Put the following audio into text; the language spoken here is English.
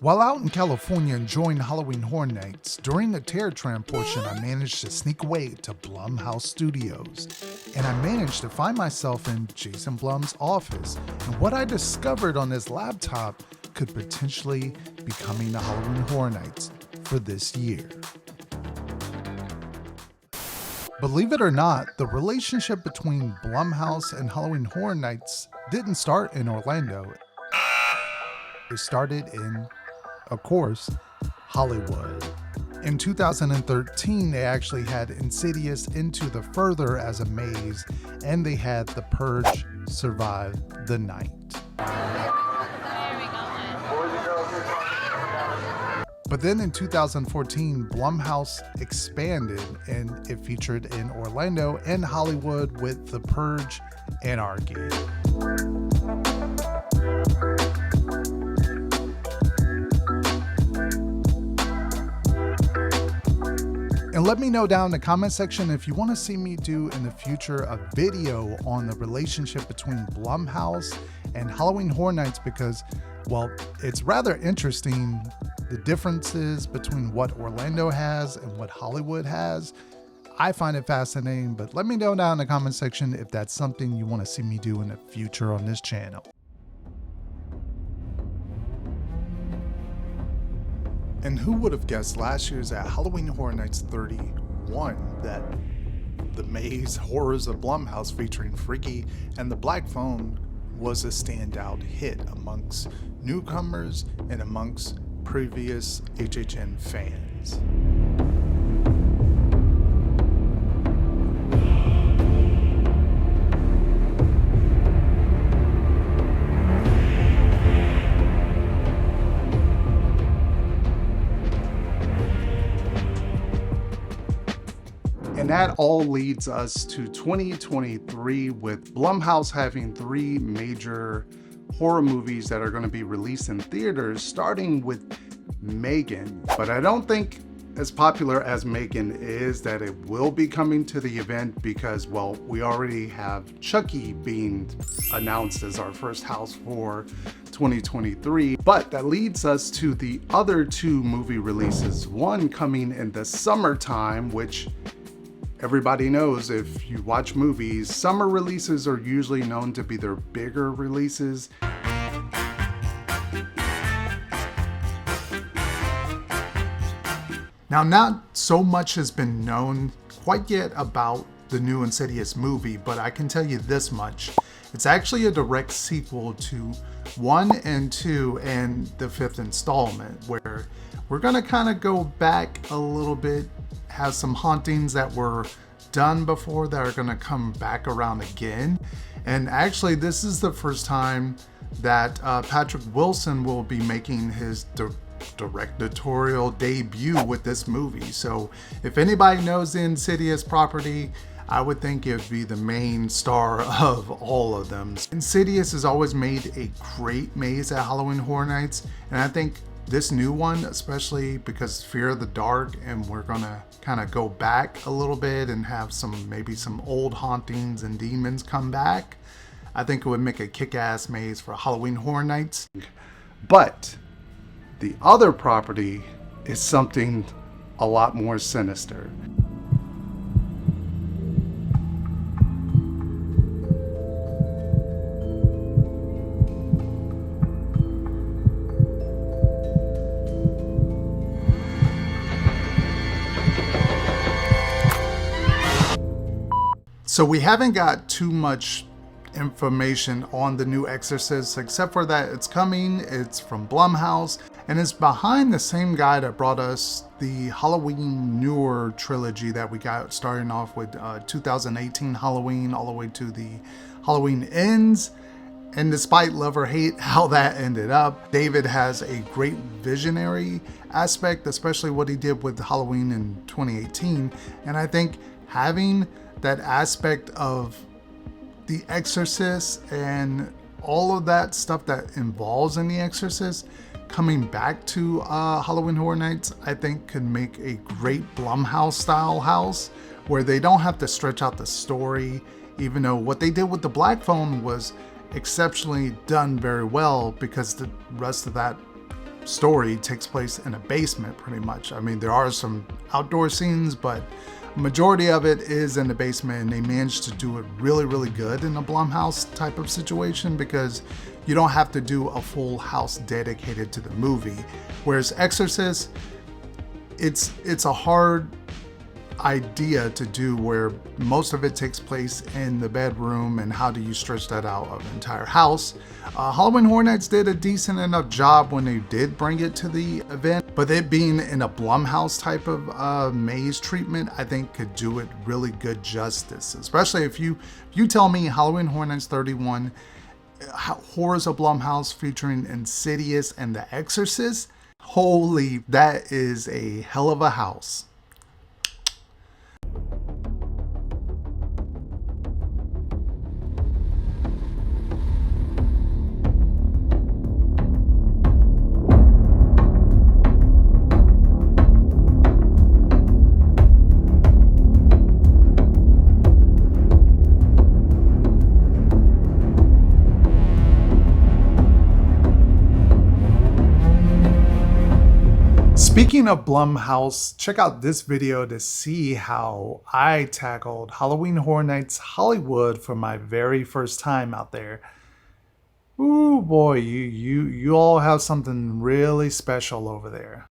While out in California enjoying Halloween Horror Nights, during the Terror Tram portion, I managed to sneak away to Blumhouse Studios, and I managed to find myself in Jason Blum's office, and what I discovered on his laptop could potentially be coming to Halloween Horror Nights for this year. Believe it or not, the relationship between Blumhouse and Halloween Horror Nights didn't start in Orlando. It started in, of course, Hollywood. In 2013, they actually had Insidious Into the Further as a maze, and they had The Purge Survive the Night. But then in 2014, Blumhouse expanded and it featured in Orlando and Hollywood with The Purge Anarchy. And let me know down in the comment section if you want to see me do in the future a video on the relationship between Blumhouse and Halloween Horror Nights, because, well, it's rather interesting, the differences between what Orlando has and what Hollywood has. I find it fascinating, but let me know down in the comment section if that's something you want to see me do in the future on this channel. And who would have guessed last year's at Halloween Horror Nights 31 that the maze Horrors of Blumhouse featuring Freaky and the Black Phone was a standout hit amongst newcomers and amongst previous HHN fans. And that all leads us to 2023, with Blumhouse having 3 major horror movies that are going to be released in theaters, starting with Megan. But I don't think as popular as Megan is that it will be coming to the event, because, well, we already have Chucky being announced as our first house for 2023. But that leads us to the other 2 movie releases, one coming in the summertime, which everybody knows if you watch movies, summer releases are usually known to be their bigger releases. Now, not so much has been known quite yet about the new Insidious movie, but I can tell you this much. It's actually a direct sequel to 1 and 2 and the 5th installment, where we're gonna kind of go back a little bit, have some hauntings that were done before that are gonna come back around again. And actually, this is the first time that Patrick Wilson will be making his directorial debut with this movie. So if anybody knows the Insidious property, I would think it would be the main star of all of them. Insidious has always made a great maze at Halloween Horror Nights, and I think this new one, especially because Fear of the Dark, and we're gonna kind of go back a little bit and have maybe some old hauntings and demons come back, I think it would make a kick-ass maze for Halloween Horror Nights. But the other property is something a lot more sinister. So we haven't got too much information on the new Exorcist, except for that it's coming, it's from Blumhouse, and it's behind the same guy that brought us the Halloween newer trilogy that we got starting off with 2018 Halloween all the way to the Halloween Ends. And despite love or hate how that ended up, David has a great visionary aspect, especially what he did with Halloween in 2018. And I think having that aspect of The Exorcist and all of that stuff that involves in The Exorcist coming back to Halloween Horror Nights, I think could make a great Blumhouse style house where they don't have to stretch out the story, even though what they did with the Black Phone was exceptionally done very well, because the rest of that story takes place in a basement pretty much. I mean, there are some outdoor scenes, but majority of it is in the basement, and they managed to do it really, really good in a Blumhouse type of situation because you don't have to do a full house dedicated to the movie. Whereas Exorcist, it's a hard idea to do where most of it takes place in the bedroom, and how do you stretch that out of an entire house. Halloween Horror Nights did a decent enough job when they did bring it to the event, but it being in a Blumhouse type of maze treatment, I think could do it really good justice, especially if you tell me Halloween Horror Nights 31, Horrors of Blumhouse featuring Insidious and The Exorcist. Holy, that is a hell of a house. Speaking of Blumhouse, check out this video to see how I tackled Halloween Horror Nights Hollywood for my very first time out there. Ooh boy, you all have something really special over there.